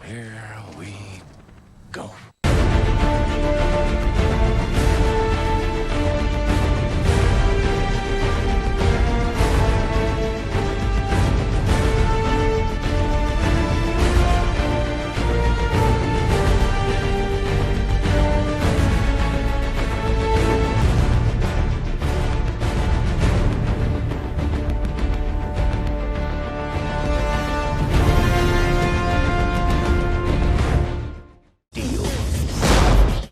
Here we go.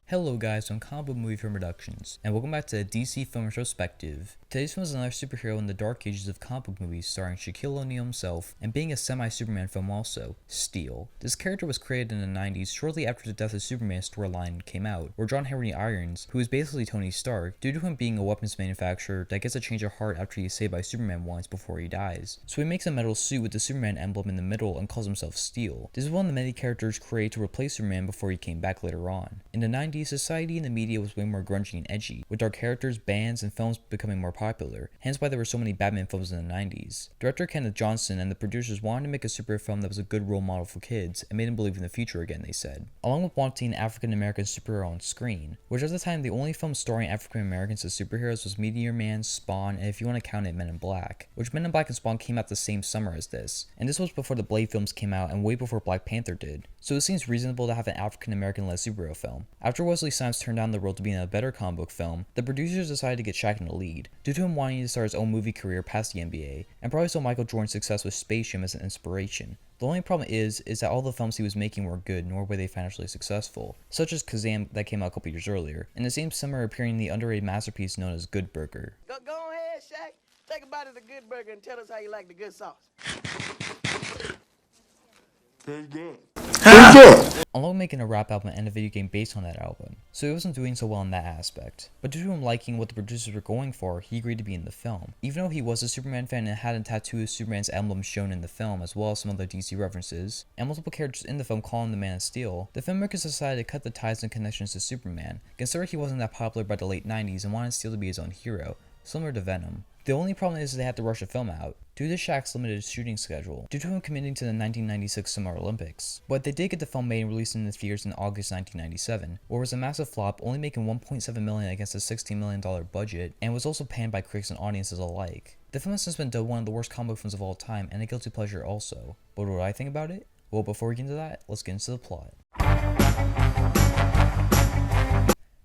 Hello guys, I'm Comic Book Movie Film Productions, and welcome back to the DC Film Retrospective. Today's film is another superhero in the dark ages of comic book movies starring Shaquille O'Neal himself, and being a semi-Superman film also, Steel. This character was created in the 90s shortly after the Death of Superman storyline came out, where John Henry Irons, who is basically Tony Stark, due to him being a weapons manufacturer that gets a change of heart after he is saved by Superman once before he dies. So he makes a metal suit with the Superman emblem in the middle and calls himself Steel. This is one of the many characters created to replace Superman before he came back later on. In the 90s, society and the media was way more grungy and edgy, with dark characters, bands, and films becoming more popular, hence why there were so many Batman films in the 90s. Director Kenneth Johnson and the producers wanted to make a superhero film that was a good role model for kids, and made them believe in the future again, they said, along with wanting an African-American superhero on screen, which at the time the only film starring African-Americans as superheroes was Meteor Man, Spawn, and if you want to count it, Men in Black, which Men in Black and Spawn came out the same summer as this, and this was before the Blade films came out and way before Black Panther did, so it seems reasonable to have an African-American-led superhero film. After Wesley Snipes turned down the role to be in a better comic book film, the producers decided to get Shaq in the lead, due to him wanting to start his own movie career past the NBA, and probably saw Michael Jordan's success with Space Jam as an inspiration. The only problem is that all the films he was making were good, nor were they financially successful, such as Kazam that came out a couple years earlier, and the same summer appearing in the underrated masterpiece known as Good Burger. Go ahead, Shaq. Take a bite of the Good Burger and tell us how you like the good sauce. Very good. Along making a rap album and a video game based on that album, so he wasn't doing so well in that aspect. But due to him liking what the producers were going for, he agreed to be in the film. Even though he was a Superman fan and had a tattoo of Superman's emblem shown in the film, as well as some other DC references, and multiple characters in the film calling him the Man of Steel, the filmmakers decided to cut the ties and connections to Superman, considering he wasn't that popular by the late 90s and wanted Steel to be his own hero, similar to Venom. The only problem is they had to rush the film out, due to Shaq's limited shooting schedule, due to him committing to the 1996 Summer Olympics. But they did get the film made and released in the theaters in August 1997, where it was a massive flop, only making $1.7 million against a $16 million budget, and was also panned by critics and audiences alike. The film has since been dubbed one of the worst comic book films of all time, and a guilty pleasure also. But what do I think about it? Well, before we get into that, let's get into the plot.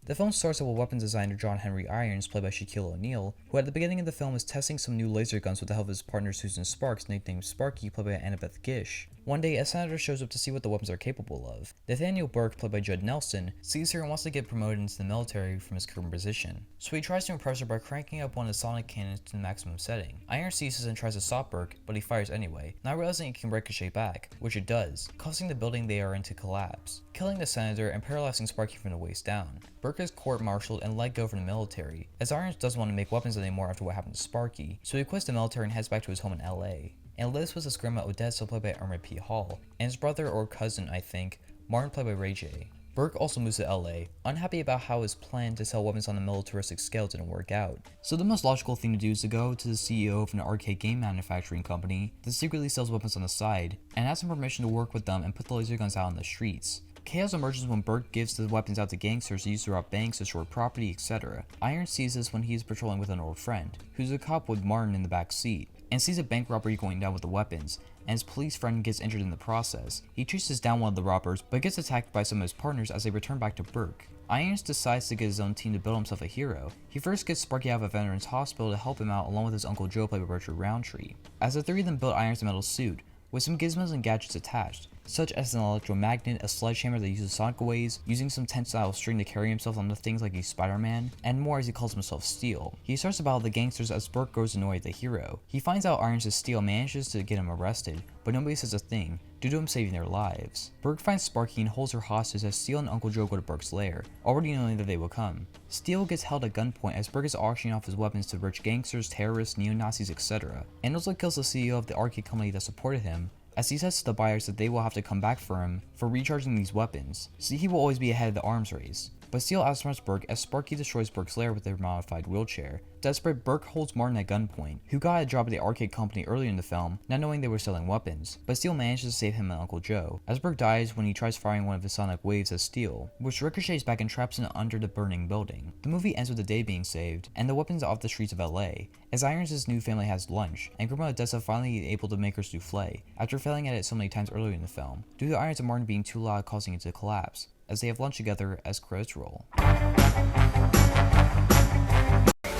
The film starts out with weapons designer John Henry Irons, played by Shaquille O'Neal, who at the beginning of the film is testing some new laser guns with the help of his partner Susan Sparks, nicknamed Sparky, played by Annabeth Gish. One day, a senator shows up to see what the weapons are capable of. Nathaniel Burke, played by Judd Nelson, sees her and wants to get promoted into the military from his current position. So he tries to impress her by cranking up one of the sonic cannons to the maximum setting. Irons sees this and tries to stop Burke, but he fires anyway, not realizing it can ricochet back, which it does, causing the building they are in to collapse, killing the senator and paralyzing Sparky from the waist down. Burke is court-martialed and let go from the military, as Irons doesn't want to make weapons anymore after what happened to Sparky, so he quits the military and heads back to his home in LA. And lives with his grandma Odessa, played by Armand P. Hall, and his brother or cousin, I think, Martin, played by Ray J. Burke also moves to LA, unhappy about how his plan to sell weapons on a militaristic scale didn't work out. So the most logical thing to do is to go to the CEO of an arcade game manufacturing company that secretly sells weapons on the side, and ask him permission to work with them and put the laser guns out on the streets. Chaos emerges when Burke gives the weapons out to gangsters to use to rob banks, destroy property, etc. Iron sees this when he is patrolling with an old friend, who's a cop with Martin in the back seat, and sees a bank robbery going down with the weapons, and his police friend gets injured in the process. He chases down one of the robbers, but gets attacked by some of his partners as they return back to Burke. Irons decides to get his own team to build himself a hero. He first gets Sparky out of a veteran's hospital to help him out along with his Uncle Joe, played by Richard Roundtree. As the three of them build Irons a metal suit, with some gizmos and gadgets attached, such as an electromagnet, a sledgehammer that uses sonic waves, using some tensile string to carry himself onto things like he's Spider-Man, and more as he calls himself Steel. He starts to battle the gangsters as Burke grows annoyed at the hero. He finds out Irons is Steel and manages to get him arrested, but nobody says a thing, due to him saving their lives. Burke finds Sparky and holds her hostage as Steel and Uncle Joe go to Burke's lair, already knowing that they will come. Steel gets held at gunpoint as Burke is auctioning off his weapons to rich gangsters, terrorists, neo-Nazis, etc. And also kills the CEO of the arcade company that supported him, as he says to the buyers that they will have to come back for him for recharging these weapons, so he will always be ahead of the arms race. but Steel outsmarts Burke as Sparky destroys Burke's lair with their modified wheelchair. Desperate, Burke holds Martin at gunpoint, who got a job at the arcade company earlier in the film, not knowing they were selling weapons, but Steel manages to save him and Uncle Joe, as Burke dies when he tries firing one of his sonic waves at Steel, which ricochets back and traps him under the burning building. The movie ends with the day being saved, and the weapons off the streets of LA, as Irons' new family has lunch, and Grandma Odessa finally able to make her souffle, after failing at it so many times earlier in the film, due to Irons and Martin being too loud causing it to collapse, as they have lunch together as credits roll.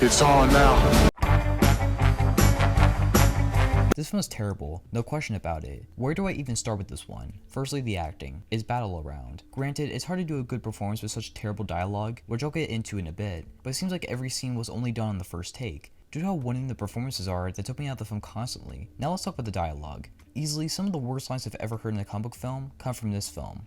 It's on now. This film is terrible, no question about it. Where do I even start with this one? Firstly, the acting. Is battle around. Granted, it's hard to do a good performance with such terrible dialogue, which I'll get into in a bit, but it seems like every scene was only done on the first take. Due to how winning the performances are, that took me out of the film constantly. Now let's talk about the dialogue. Easily, some of the worst lines I've ever heard in a comic book film come from this film.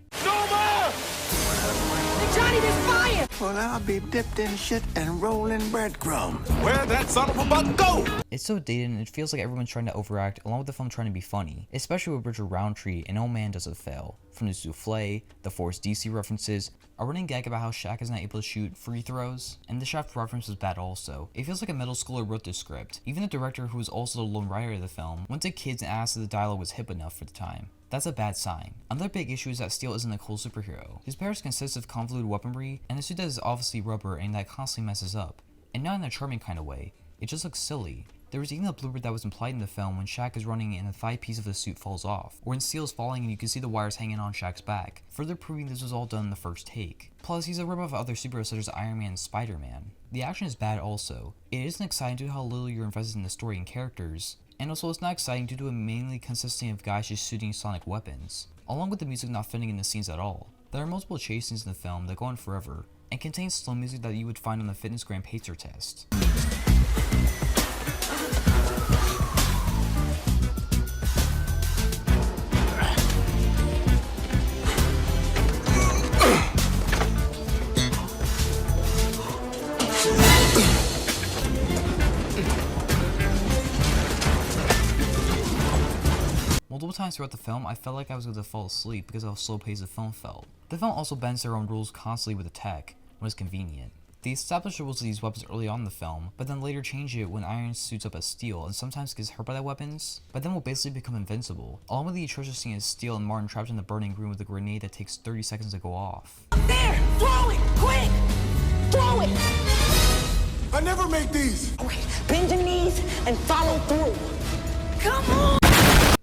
Johnny, there's fire! Well, I'll be dipped in shit and rolling breadcrumbs. Where that son of a buck go? It's so dated and it feels like everyone's trying to overact along with the film trying to be funny, especially with Richard Roundtree, and oh man does it fail. From the souffle, the forced DC references, a running gag about how Shaq is not able to shoot free throws, and the Shaft reference was bad also. It feels like a middle schooler wrote this script. Even the director, who was also the lone writer of the film, went to kids and asked if the dialogue was hip enough for the time. That's a bad sign. Another big issue is that Steel isn't a cool superhero. His powers consist of convoluted weaponry, and the suit that is obviously rubber and that constantly messes up. And not in a charming kind of way, it just looks silly. There was even a blooper that was implied in the film when Shaq is running and a thigh piece of the suit falls off, or when Steel is falling and you can see the wires hanging on Shaq's back, further proving this was all done in the first take. Plus, he's a rip of other superheroes such as Iron Man and Spider-Man. The action is bad also. It isn't exciting due to how little you're invested in the story and characters, and also it's not exciting due to it mainly consisting of guys just shooting sonic weapons, along with the music not fitting in the scenes at all. There are multiple chase scenes in the film that go on forever, and contain slow music that you would find on the Fitness Grand Pacer test. Multiple times throughout the film, I felt like I was going to fall asleep because of how slow paced the film felt. The film also bends their own rules constantly with attack, when it's convenient. They establish the rules of these weapons early on in the film, but then later change it when Iron suits up as Steel and sometimes gets hurt by their weapons, but then will basically become invincible, along with the atrocious scene as Steel and Martin trapped in the burning room with a grenade that takes 30 seconds to go off. There! Throw it! Quick! Throw it! I never make these. Okay, bend your knees and follow through. Come on!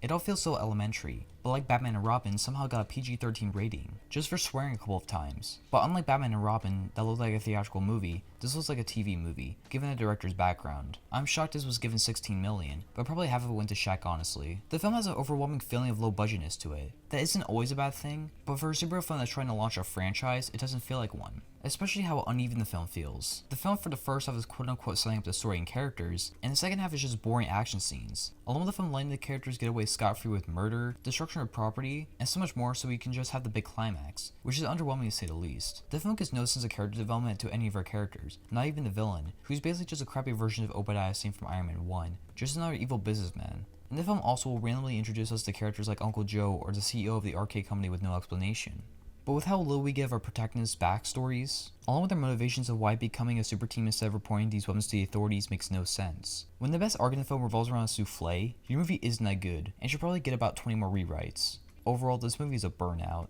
It all feels so elementary, but like Batman and Robin somehow got a PG-13 rating, just for swearing a couple of times. But unlike Batman and Robin, that looked like a theatrical movie, this looks like a TV movie, given the director's background. I'm shocked this was given $16 million, but probably half of it went to Shaq honestly. The film has an overwhelming feeling of low budgetness to it. That isn't always a bad thing, but for a superhero film that's trying to launch a franchise, it doesn't feel like one. Especially how uneven the film feels. The film for the first half is quote-unquote setting up the story and characters, and the second half is just boring action scenes, along with the film letting the characters get away scot-free with murder, destruction of property, and so much more so we can just have the big climax, which is underwhelming to say the least. The film gives no sense of character development to any of our characters, not even the villain, who's basically just a crappy version of Obadiah Stane from Iron Man 1, just another evil businessman. And the film also will randomly introduce us to characters like Uncle Joe or the CEO of the arcade company with no explanation. But with how little we get of our protagonists' backstories, along with their motivations of why becoming a super team instead of reporting these weapons to the authorities makes no sense. When the best arc in the film revolves around a souffle, your movie isn't that good, and should probably get about 20 more rewrites. Overall, this movie is a burnout.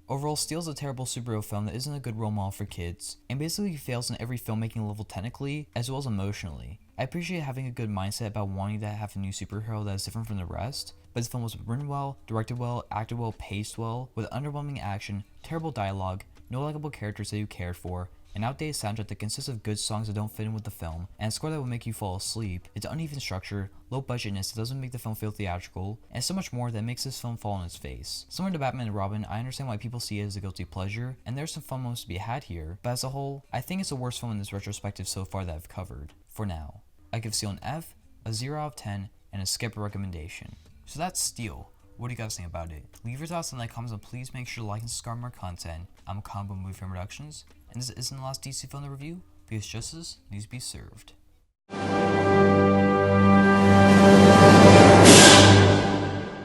Overall, Steel's a terrible superhero film that isn't a good role model for kids, and basically fails in every filmmaking level technically, as well as emotionally. I appreciate having a good mindset about wanting to have a new superhero that is different from the rest, but this film was written well, directed well, acted well, paced well, with underwhelming action, terrible dialogue, no likable characters that you cared for, an outdated soundtrack that consists of good songs that don't fit in with the film, and a score that will make you fall asleep, its uneven structure, low budgetness that doesn't make the film feel theatrical, and so much more that makes this film fall on its face. Similar to Batman and Robin, I understand why people see it as a guilty pleasure, and there's some fun moments to be had here, but as a whole, I think it's the worst film in this retrospective so far that I've covered, for now. I give Steel an F, a 0 out of 10, and a skip recommendation. So that's Steel. What do you guys think about it? Leave your thoughts in the comments and please make sure to like and subscribe for more content. I'm Combo Movie Film Productions, and this isn't the last DC film to review because justice needs to be served.